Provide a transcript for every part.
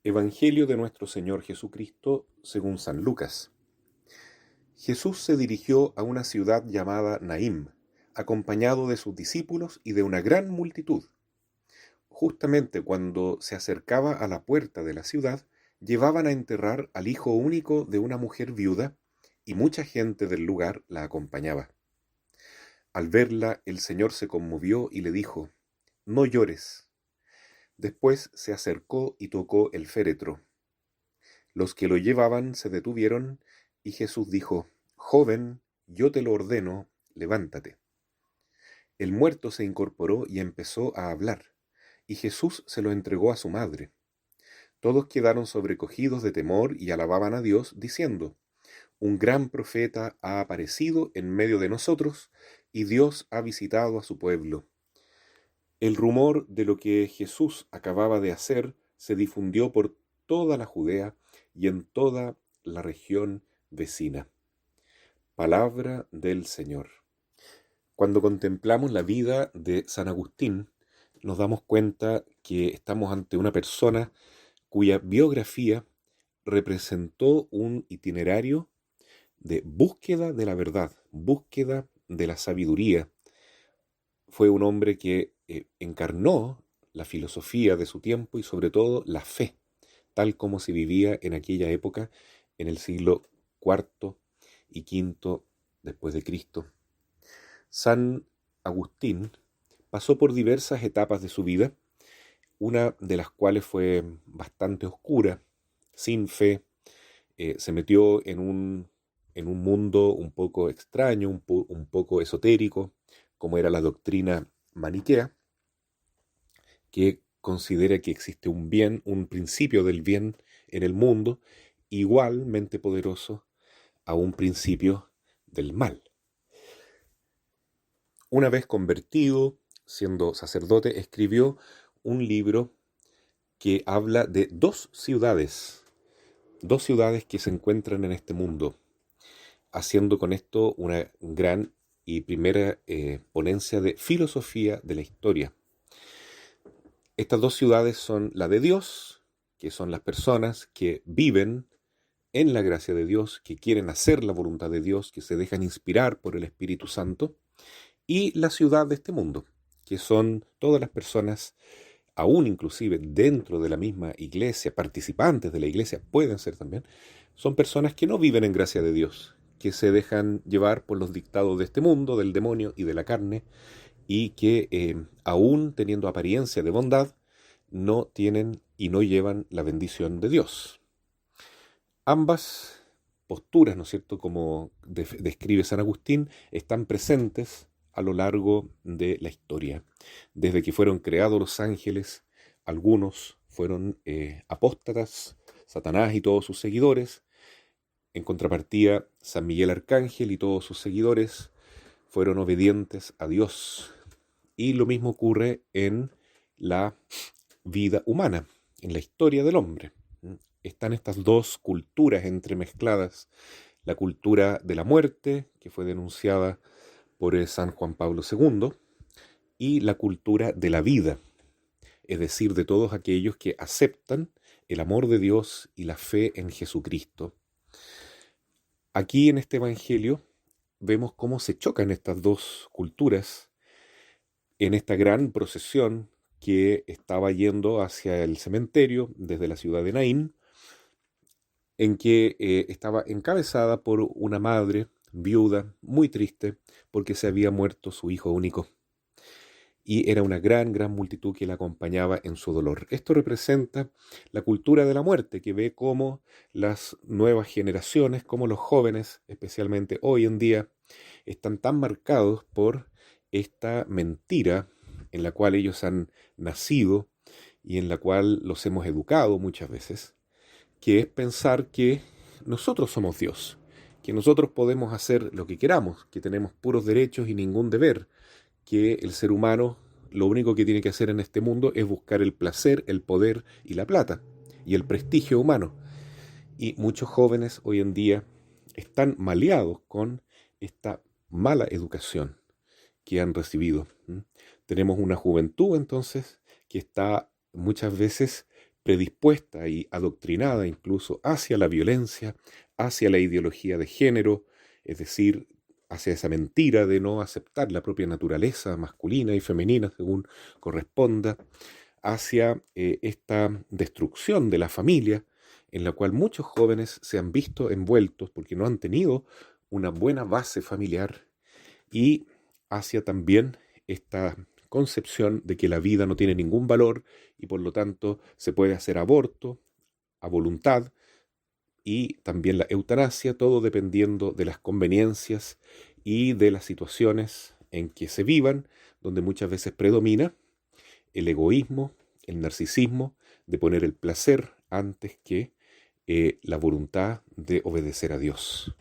Evangelio de nuestro Señor Jesucristo según San Lucas. Jesús se dirigió a una ciudad llamada Naim, acompañado de sus discípulos y de una gran multitud. Justamente cuando se acercaba a la puerta de la ciudad, llevaban a enterrar al hijo único de una mujer viuda, y mucha gente del lugar la acompañaba. Al verla, el Señor se conmovió y le dijo: «No llores». Después se acercó y tocó el féretro. Los que lo llevaban se detuvieron, y Jesús dijo: «Joven, yo te lo ordeno, levántate». El muerto se incorporó y empezó a hablar, y Jesús se lo entregó a su madre. Todos quedaron sobrecogidos de temor y alababan a Dios, diciendo: «Un gran profeta ha aparecido en medio de nosotros, y Dios ha visitado a su pueblo». El rumor de lo que Jesús acababa de hacer se difundió por toda la Judea y en toda la región vecina. Palabra del Señor. Cuando contemplamos la vida de San Agustín, nos damos cuenta que estamos ante una persona cuya biografía representó un itinerario de búsqueda de la verdad, búsqueda de la sabiduría. Fue un hombre que encarnó la filosofía de su tiempo y sobre todo la fe, tal como se vivía en aquella época, en el siglo IV y V después de Cristo. San Agustín pasó por diversas etapas de su vida, una de las cuales fue bastante oscura, sin fe. Se metió en un mundo un poco extraño, un poco esotérico, como era la doctrina maniquea, que considera que existe un bien, un principio del bien en el mundo, igualmente poderoso a un principio del mal. Una vez convertido, siendo sacerdote, escribió un libro que habla de dos ciudades que se encuentran en este mundo, haciendo con esto una gran y primera ponencia de filosofía de la historia. Estas dos ciudades son la de Dios, que son las personas que viven en la gracia de Dios, que quieren hacer la voluntad de Dios, que se dejan inspirar por el Espíritu Santo, y la ciudad de este mundo, que son todas las personas, aún inclusive dentro de la misma iglesia, participantes de la iglesia pueden ser también, son personas que no viven en gracia de Dios, que se dejan llevar por los dictados de este mundo, del demonio y de la carne, y que aún teniendo apariencia de bondad, no tienen y no llevan la bendición de Dios. Ambas posturas, ¿no es cierto?, como describe San Agustín, están presentes a lo largo de la historia. Desde que fueron creados los ángeles, algunos fueron apóstatas, Satanás y todos sus seguidores. En contrapartida, San Miguel Arcángel y todos sus seguidores fueron obedientes a Dios. Y lo mismo ocurre en la vida humana, en la historia del hombre. Están estas dos culturas entremezcladas: la cultura de la muerte, que fue denunciada por San Juan Pablo II, y la cultura de la vida, es decir, de todos aquellos que aceptan el amor de Dios y la fe en Jesucristo. Aquí en este Evangelio vemos cómo se chocan estas dos culturas en esta gran procesión que estaba yendo hacia el cementerio desde la ciudad de Naín, en que estaba encabezada por una madre viuda, muy triste, porque se había muerto su hijo único. Y era una gran multitud que la acompañaba en su dolor. Esto representa la cultura de la muerte, que ve cómo las nuevas generaciones, como los jóvenes, especialmente hoy en día, están tan marcados por esta mentira en la cual ellos han nacido y en la cual los hemos educado muchas veces, que es pensar que nosotros somos Dios, que nosotros podemos hacer lo que queramos, que tenemos puros derechos y ningún deber, que el ser humano lo único que tiene que hacer en este mundo es buscar el placer, el poder y la plata, y el prestigio humano. Y muchos jóvenes hoy en día están maleados con esta mala educación que han recibido. Tenemos una juventud entonces que está muchas veces predispuesta y adoctrinada incluso hacia la violencia, hacia la ideología de género, es decir, hacia esa mentira de no aceptar la propia naturaleza masculina y femenina según corresponda, hacia esta destrucción de la familia, en la cual muchos jóvenes se han visto envueltos porque no han tenido una buena base familiar, y hacia también esta concepción de que la vida no tiene ningún valor y por lo tanto se puede hacer aborto a voluntad, y también la eutanasia, todo dependiendo de las conveniencias y de las situaciones en que se vivan, donde muchas veces predomina el egoísmo, el narcisismo, de poner el placer antes que la voluntad de obedecer a Dios.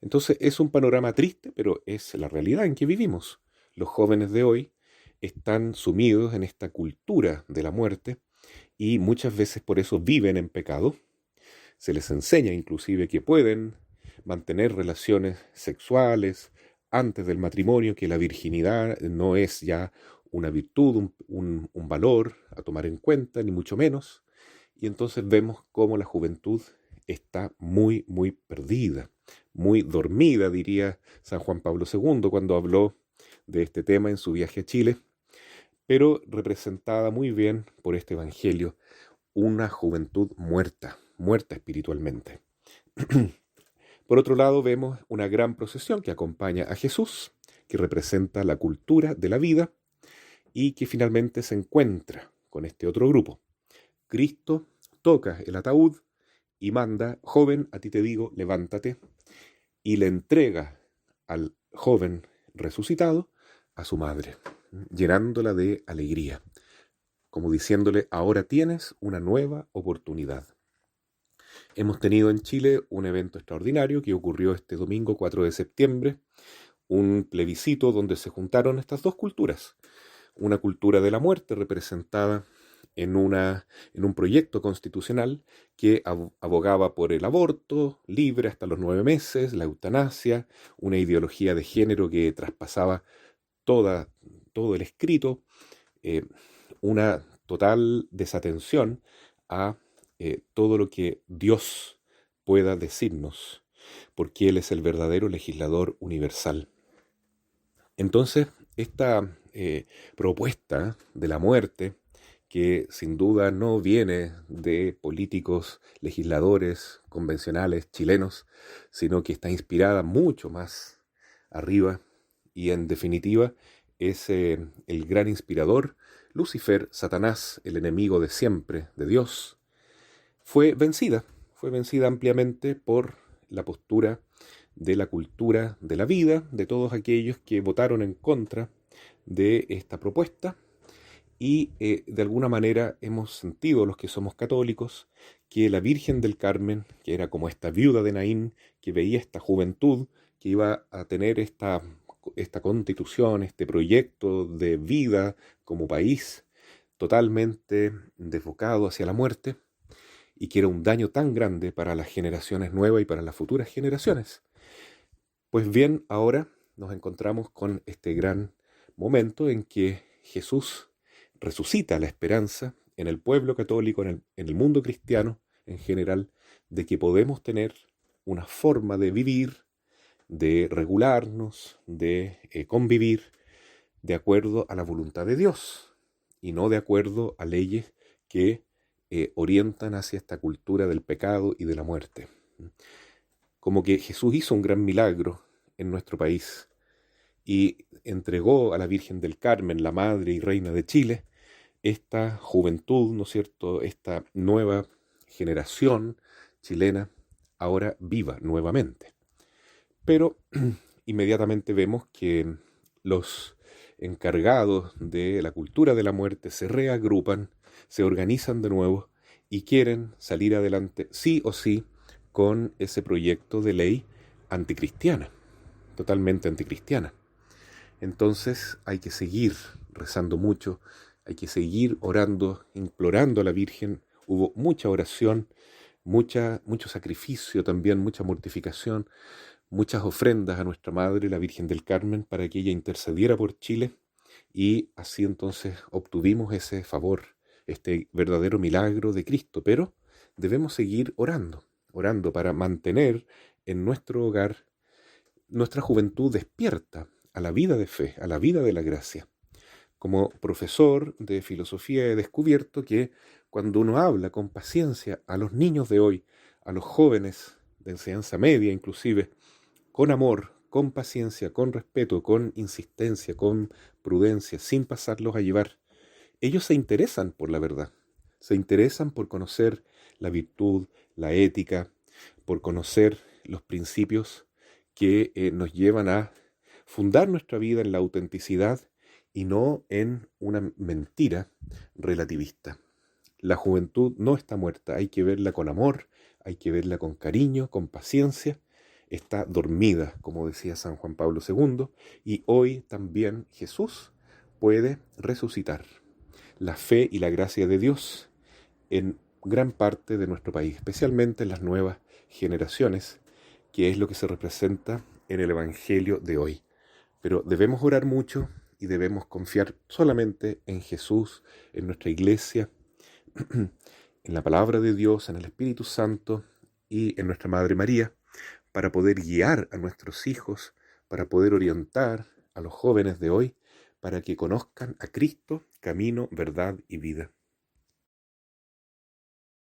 Entonces es un panorama triste, pero es la realidad en que vivimos. Los jóvenes de hoy están sumidos en esta cultura de la muerte y muchas veces por eso viven en pecado. Se les enseña inclusive que pueden mantener relaciones sexuales antes del matrimonio, que la virginidad no es ya una virtud, un valor a tomar en cuenta, ni mucho menos. Y entonces vemos cómo la juventud está muy, muy perdida, muy dormida, diría San Juan Pablo II cuando habló de este tema en su viaje a Chile, pero representada muy bien por este Evangelio, una juventud muerta, muerta espiritualmente. Por otro lado, vemos una gran procesión que acompaña a Jesús, que representa la cultura de la vida y que finalmente se encuentra con este otro grupo. Cristo toca el ataúd y manda: joven, a ti te digo, levántate, y le entrega al joven resucitado a su madre, llenándola de alegría, como diciéndole: ahora tienes una nueva oportunidad. Hemos tenido en Chile un evento extraordinario que ocurrió este domingo 4 de septiembre, un plebiscito donde se juntaron estas dos culturas, una cultura de la muerte representada en un proyecto constitucional que abogaba por el aborto libre hasta los 9 meses, la eutanasia, una ideología de género que traspasaba todo el escrito, una total desatención a todo lo que Dios pueda decirnos, porque Él es el verdadero legislador universal. Entonces, esta propuesta de la muerte, que sin duda no viene de políticos, legisladores convencionales chilenos, sino que está inspirada mucho más arriba, y en definitiva es el gran inspirador, Lucifer, Satanás, el enemigo de siempre de Dios, fue vencida ampliamente por la postura de la cultura de la vida, de todos aquellos que votaron en contra de esta propuesta. Y de alguna manera hemos sentido, los que somos católicos, que la Virgen del Carmen, que era como esta viuda de Naín, que veía esta juventud que iba a tener esta constitución, este proyecto de vida como país, totalmente desbocado hacia la muerte, y que era un daño tan grande para las generaciones nuevas y para las futuras generaciones. Pues bien, ahora nos encontramos con este gran momento en que Jesús resucita la esperanza en el pueblo católico, en el mundo cristiano en general, de que podemos tener una forma de vivir, de regularnos, de convivir de acuerdo a la voluntad de Dios y no de acuerdo a leyes que orientan hacia esta cultura del pecado y de la muerte. Como que Jesús hizo un gran milagro en nuestro país y entregó a la Virgen del Carmen, la Madre y Reina de Chile, esta juventud, ¿no es cierto?, esta nueva generación chilena, ahora viva nuevamente. Pero inmediatamente vemos que los encargados de la cultura de la muerte se reagrupan, se organizan de nuevo y quieren salir adelante sí o sí con ese proyecto de ley anticristiana, totalmente anticristiana. Entonces hay que seguir rezando mucho, hay que seguir orando, implorando a la Virgen. Hubo mucha oración, mucho sacrificio también, mucha mortificación, muchas ofrendas a nuestra Madre, la Virgen del Carmen, para que ella intercediera por Chile, y así entonces obtuvimos ese favor este verdadero milagro de Cristo, pero debemos seguir orando para mantener en nuestro hogar nuestra juventud despierta a la vida de fe, a la vida de la gracia. Como profesor de filosofía he descubierto que cuando uno habla con paciencia a los niños de hoy, a los jóvenes de enseñanza media inclusive, con amor, con paciencia, con respeto, con insistencia, con prudencia, sin pasarlos a llevar, ellos se interesan por la verdad, se interesan por conocer la virtud, la ética, por conocer los principios que nos llevan a fundar nuestra vida en la autenticidad y no en una mentira relativista. La juventud no está muerta, hay que verla con amor, hay que verla con cariño, con paciencia. Está dormida, como decía San Juan Pablo II, y hoy también Jesús puede resucitar. La fe y la gracia de Dios en gran parte de nuestro país, especialmente en las nuevas generaciones, que es lo que se representa en el Evangelio de hoy. Pero debemos orar mucho y debemos confiar solamente en Jesús, en nuestra iglesia, en la palabra de Dios, en el Espíritu Santo y en nuestra Madre María, para poder guiar a nuestros hijos, para poder orientar a los jóvenes de hoy, para que conozcan a Cristo, camino, verdad y vida.